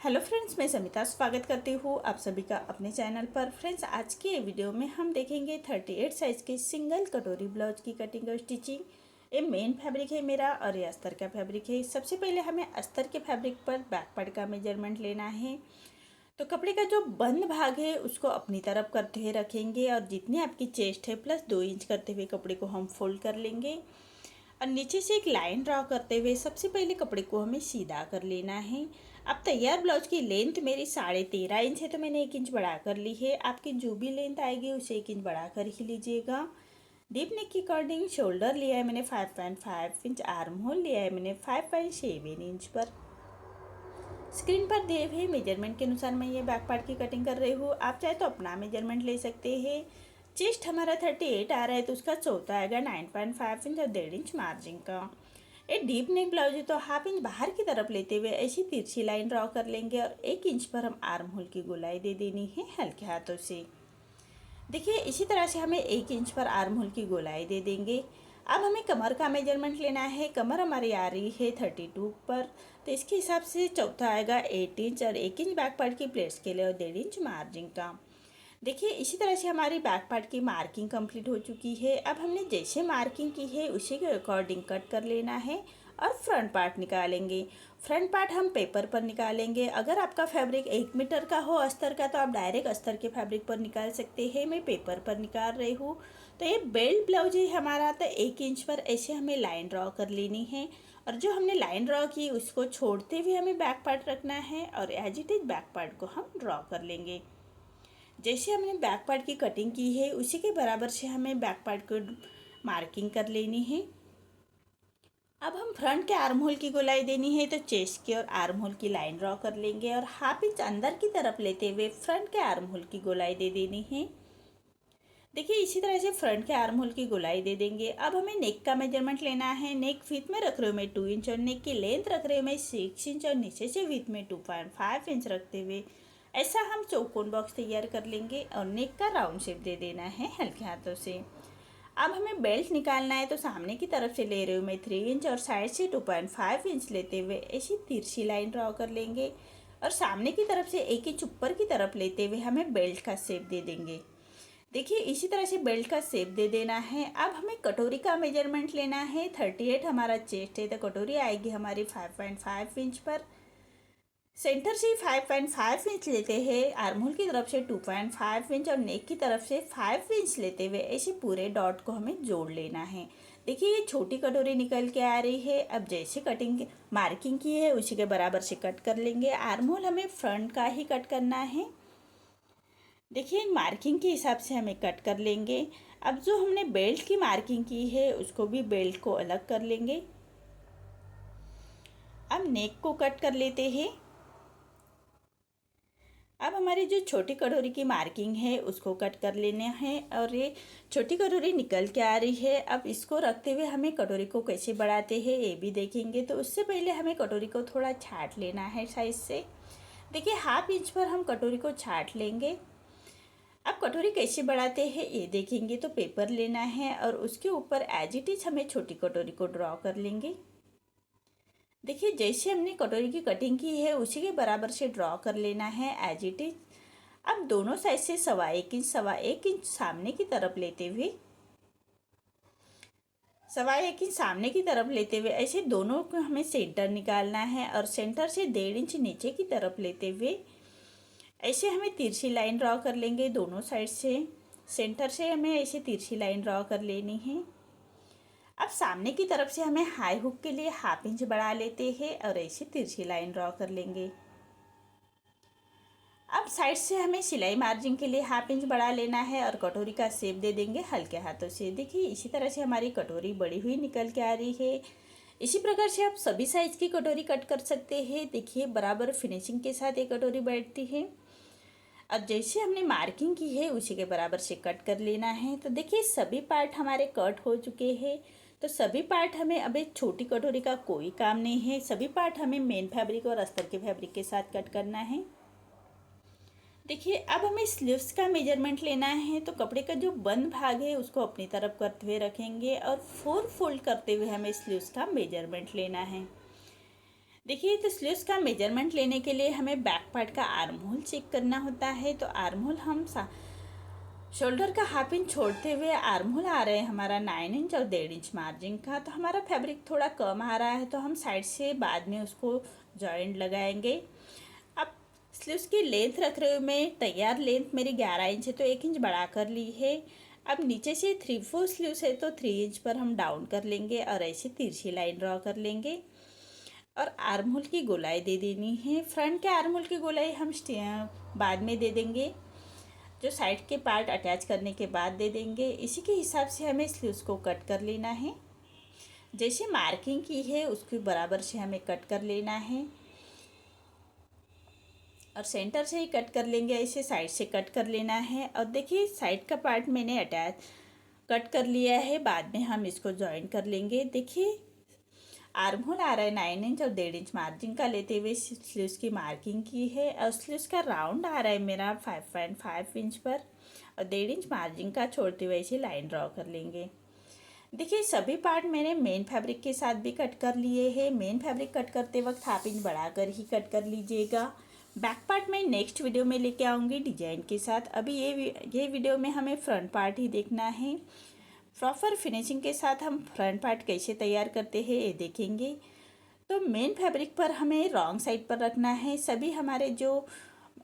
Hello friends, मैं समिता स्वागत करती हूँ आप सभी का अपने चैनल पर। फ्रेंड्स, आज की ये वीडियो में हम देखेंगे 38 साइज़ के सिंगल कटोरी ब्लाउज की कटिंग और स्टिचिंग। ये मेन फैब्रिक है मेरा और ये अस्तर का फैब्रिक है। सबसे पहले हमें अस्तर के फैब्रिक पर बैक पार्ट का मेजरमेंट लेना है। तो कपड़े का जो बंद भाग है उसको अपनी तरफ करते हुए रखेंगे और जितनी आपकी चेस्ट है प्लस 2 इंच करते हुए कपड़े को हम फोल्ड कर लेंगे और नीचे से एक लाइन ड्रॉ करते हुए सबसे पहले कपड़े को हमें सीधा कर लेना है। अब तैयार ब्लाउज की लेंथ मेरी 13.5 इंच है, तो मैंने 1 इंच बढ़ा कर ली है। आपकी जो भी लेंथ आएगी उसे 1 इंच बढ़ा कर ही लीजिएगा। डीप नेक के अकॉर्डिंग शोल्डर लिया है मैंने 5.5 इंच, आर्म होल लिया है मैंने 5.7 इंच पर। स्क्रीन पर दिए हुए मेजरमेंट के अनुसार मैं ये बैक पार्ट की कटिंग कर रही हूँ। आप चाहे तो अपना मेजरमेंट ले सकते हैं। चेस्ट हमारा 38 आ रहा है तो उसका चौथा आएगा 9.5 इंच और 1.5 इंच मार्जिन का। ये डीप नेक ब्लाउज है तो हाफ इंच बाहर की तरफ लेते हुए ऐसी तिरछी लाइन ड्रॉ कर लेंगे और 1 इंच पर हम आर्म होल की गोलाई दे देनी है हल्के हाथों से। देखिए, इसी तरह से हमें 1 इंच पर आर्म होल की गोलाई दे देंगे। अब हमें कमर का मेजरमेंट लेना है। कमर हमारी आ रही है 32 पर, तो इसके हिसाब से चौथा आएगा 8 इंच और 1 इंच बैक पार्ट की प्लेट्स के लिए और 1.5 इंच मार्जिन का। देखिए, इसी तरह से हमारी बैक पार्ट की मार्किंग कंप्लीट हो चुकी है। अब हमने जैसे मार्किंग की है उसी के अकॉर्डिंग कट कर लेना है और फ्रंट पार्ट निकालेंगे। फ्रंट पार्ट हम पेपर पर निकालेंगे। अगर आपका फैब्रिक 1 मीटर का हो अस्तर का तो आप डायरेक्ट अस्तर के फैब्रिक पर निकाल सकते हैं। मैं पेपर पर निकाल रही हूँ। तो ये बेल्ट ब्लाउज है हमारा, तो 1 इंच पर ऐसे हमें लाइन ड्रॉ कर लेनी है और जो हमने लाइन ड्रॉ की उसको छोड़ते हुए हमें बैक पार्ट रखना है और as it is back part को हम ड्रॉ कर लेंगे। जैसे हमने बैक पार्ट की कटिंग की है उसी के बराबर से हमें बैक पार्ट को मार्किंग कर लेनी है। अब हम फ्रंट के आर्म होल की गोलाई देनी है तो चेस्ट की और आर्म होल की लाइन ड्रॉ कर लेंगे और हाफ इंच अंदर की तरफ लेते हुए फ्रंट के आर्म होल की गोलाई दे देनी है। देखिए, इसी तरह से फ्रंट के आर्म होल की गोलाई दे देंगे। अब हमें नेक का मेजरमेंट लेना है। नेक विथ में रख रही हूँ मैं 2 इंच और नेक की लेंथ रख रही हूँ मैं 6 इंच और नीचे से विथ में 2.5 इंच रखते हुए ऐसा हम चौकोन बॉक्स तैयार कर लेंगे और नेक का राउंड शेप दे देना है हल्के हाथों से। अब हमें बेल्ट निकालना है तो सामने की तरफ से ले रही हूँ मैं 3 इंच और साइड से 2.5 इंच लेते हुए ऐसी तिरछी लाइन ड्रॉ कर लेंगे और सामने की तरफ से 1 इंच ऊपर की तरफ लेते हुए हमें बेल्ट का शेप दे देंगे। देखिए, इसी तरह से बेल्ट का शेप दे देना है। अब हमें कटोरी का मेजरमेंट लेना है। 38 हमारा चेस्ट है तो कटोरी आएगी हमारी 5.5 इंच पर। सेंटर से 5.5 इंच लेते हैं, आर्म होल की तरफ से 2.5 इंच और नेक की तरफ से 5 इंच लेते हुए ऐसे पूरे डॉट को हमें जोड़ लेना है। देखिए, ये छोटी कटोरी निकल के आ रही है। अब जैसे कटिंग मार्किंग की है उसी के बराबर से कट कर लेंगे। आर्म होल हमें फ्रंट का ही कट करना है। देखिए, मार्किंग के हिसाब से हमें कट कर लेंगे। अब जो हमने बेल्ट की मार्किंग की है उसको भी बेल्ट को अलग कर लेंगे। अब नेक को कट कर लेते हैं। अब हमारी जो छोटी कटोरी की मार्किंग है उसको कट कर लेना है और ये छोटी कटोरी निकल के आ रही है। अब इसको रखते हुए हमें कटोरी को कैसे बढ़ाते हैं ये भी देखेंगे। तो उससे पहले हमें कटोरी को थोड़ा छाट लेना है साइज से। देखिए, हाफ इंच पर हम कटोरी को छाट लेंगे। अब कटोरी कैसे बढ़ाते हैं ये देखेंगे। तो पेपर लेना है और उसके ऊपर एज इट इज हमें छोटी कटोरी को ड्रॉ कर लेंगे। देखिए, जैसे हमने कटोरी की कटिंग की है उसी के बराबर से ड्रॉ कर लेना है एज इट इज। अब दोनों साइड से 1.25 इंच सामने की तरफ लेते हुए 1.25 इंच सामने की तरफ लेते हुए ऐसे दोनों को हमें सेंटर निकालना है और सेंटर से 1.5 इंच नीचे की तरफ लेते हुए ऐसे हमें तिरछी लाइन ड्रॉ कर लेंगे दोनों साइड से। सेंटर से हमें ऐसे तिरछी लाइन ड्रॉ कर लेनी है। अब सामने की तरफ से हमें हाई हुक के लिए हाफ इंच बढ़ा लेते हैं और ऐसे तिरछी लाइन ड्रॉ कर लेंगे। अब साइड से हमें सिलाई मार्जिन के लिए हाफ इंच बढ़ा लेना है और कटोरी का शेप दे देंगे हल्के हाथों से। देखिए, इसी तरह से हमारी कटोरी बड़ी हुई निकल के आ रही है। इसी प्रकार से आप सभी साइज की कटोरी कट कर सकते हैं। देखिए, बराबर फिनिशिंग के साथ ये कटोरी बैठती है और जैसे हमने मार्किंग की है उसी के बराबर से कट कर लेना है। तो देखिए, सभी पार्ट हमारे कट हो चुके हैं। तो सभी पार्ट हमें अब एक छोटी कटोरी का कोई काम नहीं है। सभी पार्ट हमें मेन फैब्रिक और अस्तर के फैब्रिक के साथ कट करना है। देखिए, अब हमें स्लीव्स का मेजरमेंट लेना है। तो कपड़े का जो बंद भाग है उसको अपनी तरफ करते हुए रखेंगे और 4 फोल्ड करते हुए हमें स्लीव्स का मेजरमेंट लेना है। देखिए, तो स्लीव्स का मेजरमेंट लेने के लिए हमें बैक पार्ट का आर्म होल चेक करना होता है। तो आर्म होल हम शोल्डर का हाफ इंच छोड़ते हुए आर्म होल आ रहे हैं हमारा 9 इंच और 1.5 इंच मार्जिन का। तो हमारा फैब्रिक थोड़ा कम आ रहा है, तो हम साइड से बाद में उसको जॉइंट लगाएंगे। अब स्लीव्स की लेंथ रख रहे हुए मैं, तैयार लेंथ मेरी 11 इंच है, तो 1 इंच बढ़ा कर ली है। अब नीचे से 3/4 स्लीव्स है, तो 3 इंच पर हम डाउन कर लेंगे और ऐसे तिरछी लाइन ड्रॉ कर लेंगे। और आर्म होल की गोलाई दे देनी है। फ्रंट के आर्म होल की गोलाई हम बाद में दे देंगे, जो साइड के पार्ट अटैच करने के बाद दे देंगे। इसी के हिसाब से हमें स्लीव्स को कट कर लेना है। जैसे मार्किंग की है उसके बराबर से हमें कट कर लेना है और सेंटर से ही कट कर लेंगे, ऐसे साइड से कट कर लेना है। और देखिए, साइड का पार्ट मैंने अटैच कट कर लिया है, बाद में हम इसको जॉइन कर लेंगे। देखिए, आर्म होल आ रहा है 9 इंच और 1.5 इंच मार्जिन का लेते हुए स्लीव्स की मार्किंग की है। और स्लीव्स का राउंड आ रहा है मेरा 5.5 इंच पर और 1.5 इंच मार्जिन का छोड़ते हुए इसे लाइन ड्रॉ कर लेंगे। देखिए, सभी पार्ट मैंने मेन फैब्रिक के साथ भी कट कर लिए हैं। मेन फैब्रिक कट करते वक्त हाफ इंच बढ़ाकर ही कट कर लीजिएगा। बैक पार्ट मैं नेक्स्ट वीडियो में लेके आऊँगी डिजाइन के साथ। अभी ये वीडियो में हमें फ्रंट पार्ट ही देखना है। प्रॉपर फिनिशिंग के साथ हम फ्रंट पार्ट कैसे तैयार करते हैं ये देखेंगे। तो मेन फैब्रिक पर हमें रॉन्ग साइड पर रखना है। सभी हमारे जो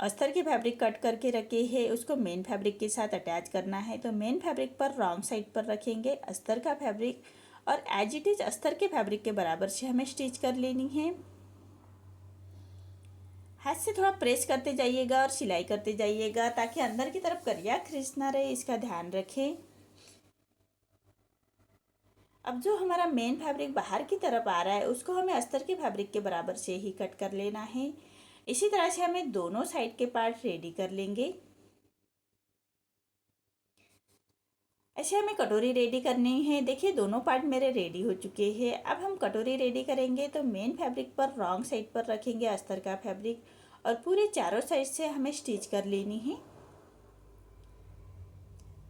अस्तर के फैब्रिक कट करके रखे हैं उसको मेन फैब्रिक के साथ अटैच करना है। तो मेन फैब्रिक पर रॉन्ग साइड पर रखेंगे अस्तर का फैब्रिक और एज इट इज अस्तर के फैब्रिक के बराबर से हमें स्टिच कर लेनी है। हाथ से थोड़ा प्रेस करते जाइएगा और सिलाई करते जाइएगा ताकि अंदर की तरफ करिया खींच ना रहे, इसका ध्यान रखें। अब जो हमारा मेन फैब्रिक बाहर की तरफ आ रहा है उसको हमें अस्तर के फैब्रिक के बराबर से ही कट कर लेना है। इसी तरह से हमें दोनों साइड के पार्ट रेडी कर लेंगे। ऐसे हमें कटोरी रेडी करनी है। देखिए, दोनों पार्ट मेरे रेडी हो चुके हैं। अब हम कटोरी रेडी करेंगे तो मेन फैब्रिक पर रॉन्ग साइड पर रखेंगे अस्तर का फैब्रिक और पूरे चारों साइड से हमें स्टिच कर लेनी है।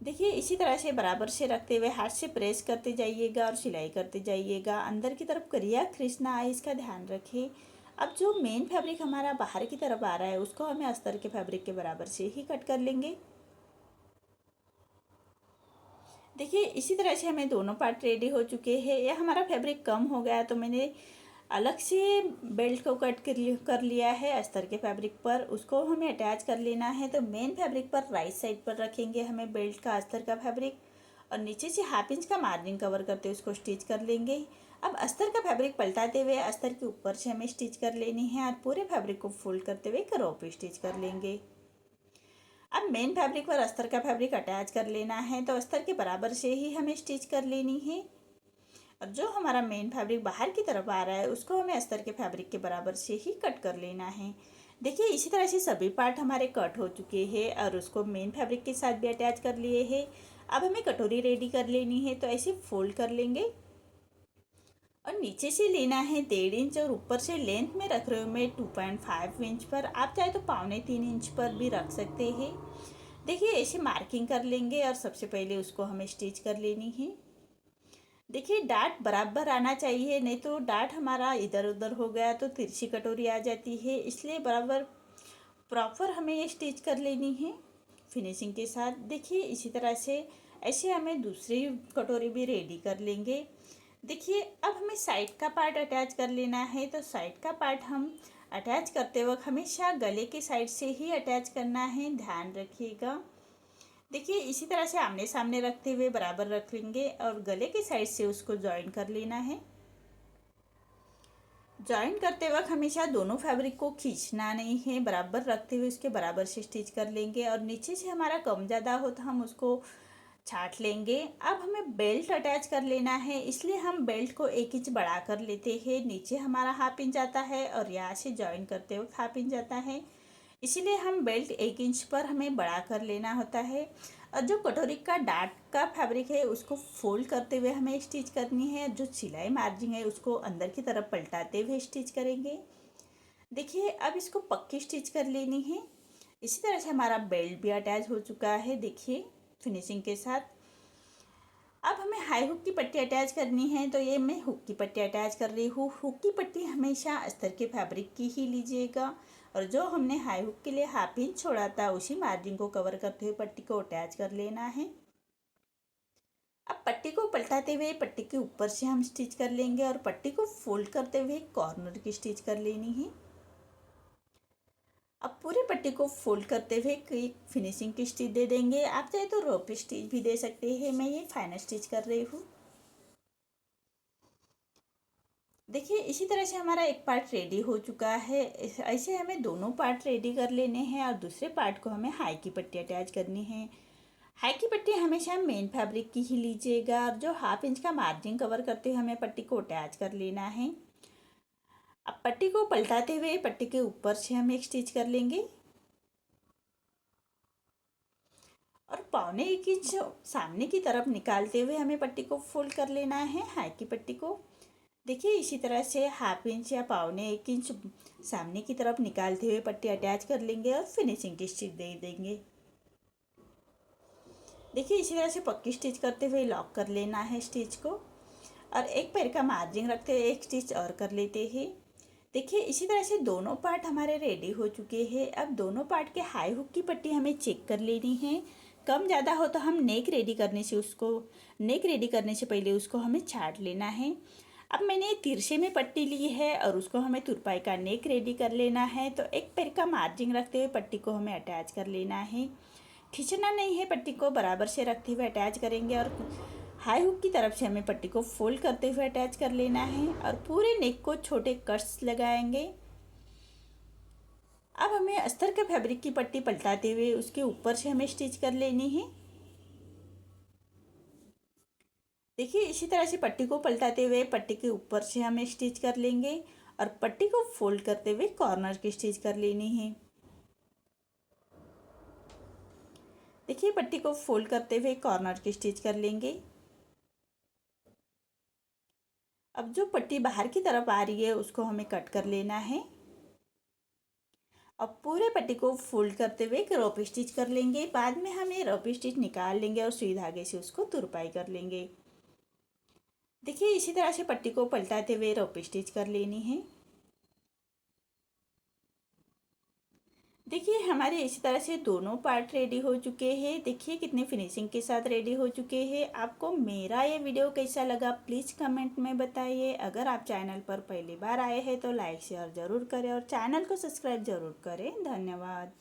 देखिए, इसी तरह से बराबर से रखते हुए हाथ से प्रेस करते जाइएगा और सिलाई करते जाइएगा। अंदर की तरफ करिया खींच ना आए, इसका ध्यान रखें। अब जो मेन फैब्रिक हमारा बाहर की तरफ आ रहा है उसको हमें अस्तर के फैब्रिक के बराबर से ही कट कर लेंगे। देखिए, इसी तरह से हमें दोनों पार्ट रेडी हो चुके हैं। यह हमारा फैब्रिक कम हो गया तो मैंने अलग से बेल्ट को कट कर लिया है अस्तर के फैब्रिक पर, उसको हमें अटैच कर लेना है। तो मेन फैब्रिक पर राइट साइड पर रखेंगे हमें बेल्ट का अस्तर का फैब्रिक और नीचे से हाफ इंच का मार्जिन कवर करते हुए उसको स्टिच कर लेंगे। अब अस्तर का फैब्रिक पलटाते हुए अस्तर के ऊपर से हमें स्टिच कर लेनी है और पूरे फैब्रिक को फोल्ड करते हुए क्रॉप स्टिच कर लेंगे। अब मेन फैब्रिक पर अस्तर का फैब्रिक अटैच कर लेना है, तो अस्तर के बराबर से ही हमें स्टिच कर लेनी है। और जो हमारा मेन फैब्रिक बाहर की तरफ आ रहा है उसको हमें अस्तर के फैब्रिक के बराबर से ही कट कर लेना है। देखिए, इसी तरह से सभी पार्ट हमारे कट हो चुके हैं और उसको मेन फैब्रिक के साथ भी अटैच कर लिए हैं। अब हमें कटोरी रेडी कर लेनी है, तो ऐसे फोल्ड कर लेंगे और नीचे से लेना है 1.5 इंच और ऊपर से लेंथ में रख रहे हो मैं 2.5 इंच पर। आप चाहे तो 2.25 इंच पर भी रख सकते हैं। देखिए, ऐसे मार्किंग कर लेंगे और सबसे पहले उसको हमें स्टिच कर लेनी है। देखिए, डार्ट बराबर आना चाहिए, नहीं तो डार्ट हमारा इधर उधर हो गया तो तिरछी कटोरी आ जाती है, इसलिए बराबर प्रॉपर हमें ये स्टिच कर लेनी है फिनिशिंग के साथ। देखिए, इसी तरह से ऐसे हमें दूसरी कटोरी भी रेडी कर लेंगे। देखिए, अब हमें साइड का पार्ट अटैच कर लेना है। तो साइड का पार्ट हम अटैच करते वक्त हमेशा गले के साइड से ही अटैच करना है, ध्यान रखिएगा। देखिए, इसी तरह से आमने सामने रखते हुए बराबर रख लेंगे और गले की साइड से उसको जॉइन कर लेना है। जॉइन करते वक्त हमेशा दोनों फैब्रिक को खींचना नहीं है, बराबर रखते हुए उसके बराबर से स्टिच कर लेंगे और नीचे से हमारा कम ज़्यादा हो तो हम उसको छाट लेंगे। अब हमें बेल्ट अटैच कर लेना है, इसलिए हम बेल्ट को 1 इंच बढ़ा कर लेते हैं। नीचे हमारा हाफ इंच आता है और यहाँ से जॉइन करते वक्त हाफ इंच आता है, इसीलिए हम बेल्ट 1 इंच पर हमें बढ़ा कर लेना होता है। और जो कटोरी का डार्ट का फैब्रिक है उसको फोल्ड करते हुए हमें स्टिच करनी है। जो सिलाई मार्जिन है उसको अंदर की तरफ पलटाते हुए स्टिच करेंगे। देखिए, अब इसको पक्की स्टिच कर लेनी है। इसी तरह से हमारा बेल्ट भी अटैच हो चुका है, देखिए फिनिशिंग के साथ। अब हमें हाई हुक की पट्टी अटैच करनी है, तो ये मैं हुक की पट्टी अटैच कर रही हूँ। हुक की पट्टी हमेशा अस्तर के फैब्रिक की ही लीजिएगा और जो हमने हाई हुक के लिए हाफ इंच छोड़ा था उसी मार्जिन को कवर करते हुए पट्टी को अटैच कर लेना है। अब पट्टी को पलटाते हुए पट्टी के ऊपर से हम स्टिच कर लेंगे और पट्टी को फोल्ड करते हुए कॉर्नर की स्टिच कर लेनी है। अब पूरी पट्टी को फोल्ड करते हुए एक फिनिशिंग की स्टिच दे देंगे। आप चाहे तो रोप स्टिच भी दे सकते हैं, मैं ये फाइनल स्टिच कर रही हूँ। देखिए इसी तरह से हमारा एक पार्ट रेडी हो चुका है। ऐसे हमें दोनों पार्ट रेडी कर लेने हैं और दूसरे पार्ट को हमें हाई की पट्टी अटैच करनी है। हाई की पट्टी हमेशा मेन फैब्रिक की ही लीजिएगा और जो हाफ इंच का मार्जिन कवर करते हुए हमें पट्टी को अटैच कर लेना है। अब पट्टी को पलटाते हुए पट्टी के ऊपर से हम एक स्टिच कर लेंगे और 1.25 इंच सामने की तरफ निकालते हुए हमें पट्टी को फोल्ड कर लेना है हाई की पट्टी को। देखिए इसी तरह से हाफ इंच या 1.25 इंच सामने की तरफ निकालते हुए पट्टी अटैच कर लेंगे और फिनिशिंग की स्टिच दे देंगे। देखिए इसी तरह से पक्की स्टिच करते हुए लॉक कर लेना है स्टिच को और एक पैर का मार्जिन रखते हुए एक स्टिच और कर लेते हैं। देखिए इसी तरह से दोनों पार्ट हमारे रेडी हो चुके हैं। अब दोनों पार्ट के हाई हुक की पट्टी हमें चेक कर लेनी है। कम ज़्यादा हो तो हम नेक रेडी करने से पहले उसको हमें छाट लेना है। अब मैंने तिरछे में पट्टी ली है और उसको हमें तुरपाई का नेक रेडी कर लेना है, तो एक पैर का मार्जिन रखते हुए पट्टी को हमें अटैच कर लेना है। खींचना नहीं है, पट्टी को बराबर से रखते हुए अटैच करेंगे और हाई हुक की तरफ से हमें पट्टी को फोल्ड करते हुए अटैच कर लेना है और पूरे नेक को छोटे कट्स लगाएंगे। अब हमें अस्तर के फैब्रिक की पट्टी पलटाते हुए उसके ऊपर से हमें स्टिच कर लेनी है। देखिए इसी तरह से पट्टी को पलटाते हुए पट्टी के ऊपर से हमें स्टिच कर लेंगे और पट्टी को फोल्ड करते हुए कॉर्नर की स्टिच कर लेनी है। देखिए पट्टी को फोल्ड करते हुए कॉर्नर की स्टिच कर लेंगे। अब जो पट्टी बाहर की तरफ आ रही है उसको हमें कट कर लेना है। अब पूरे पट्टी को फोल्ड करते हुए एक रोप स्टिच कर लेंगे। बाद में हम ये रोप स्टिच निकाल लेंगे और सुई धागे से उसको तुरपाई कर लेंगे। देखिए इसी तरह से पट्टी को पलटाते हुए रोप स्टिच कर लेनी है। देखिए हमारे इसी तरह से दोनों पार्ट रेडी हो चुके हैं। देखिए कितने फिनिशिंग के साथ रेडी हो चुके हैं। आपको मेरा ये वीडियो कैसा लगा प्लीज़ कमेंट में बताइए। अगर आप चैनल पर पहली बार आए हैं तो लाइक शेयर ज़रूर करें और चैनल को सब्सक्राइब ज़रूर करें। धन्यवाद।